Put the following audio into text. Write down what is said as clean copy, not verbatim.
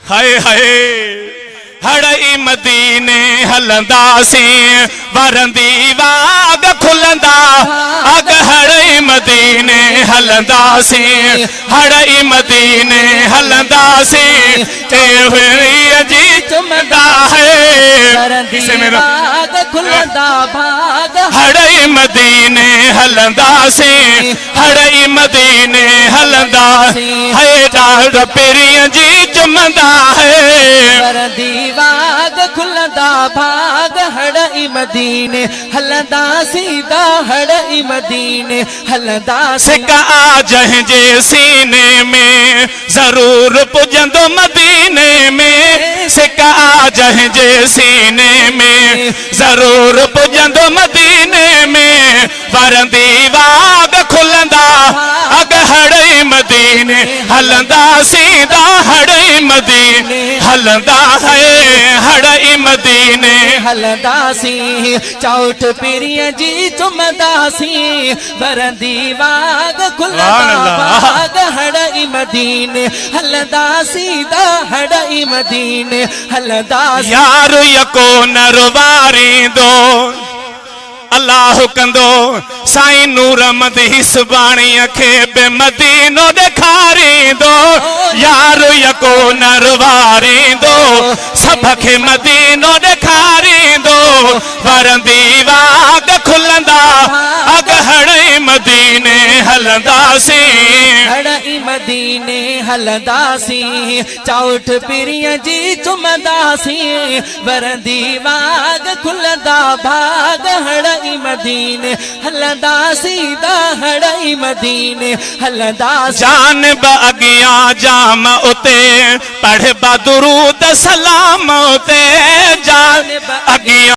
हाय हाय हड़ई मदीने हलंदासी वरंदी वाग खुलंदा अग हड़ई मदीने हलंदासी हड़ई मदीने हलंदासी जी चुमदा है वाग खुलंदा भाग हड़ई मदीने हलंदासी हड़ई मदीने हलंदा है डाल पेरिया जी चुमदा है वाग खुलंदा भाग हड़ई मदीने हलंदा सीधा हड़ई मदीने हलंदा सिका आ जंहिंजे सीने में जरूर पुजंदो मदीने में सिका आ जंहिंजे सीने में जरूर पुजंदो मदीने में वरंदी वाग खुलंदा अग हड़ई मदीने हलंदा सीधा हड़ई मदीने हलंदा है हड़ई मदीने हलंदासी चौठ पीरिया जी चुमदासी वरंदी वाग खुलंदा भाग हड़ई मदीने हलंदासी दा हड़ई मदीने हलंदासी यार यको नरवारी दो अल्लाह कंदो साईं नूर मदी सुबाणी खे बे मदीनो ॾेखारी दो यार यको नरवारी दो सब खे मदीनो ॾेखारी दो वरंदी वाग खुलंदा अग हड़ई मदीने हलंदासी हड़ई मदीने हलंदासी चौठ पीरिया जी चुमदासी वरंदी वाग खुलंदा भाग हड़ई मदीने हलंदासी दा हड़ई मदीने हलंदासी जान बगिया जाम उते पढ़ बदरूद सलाम उते जान अगिया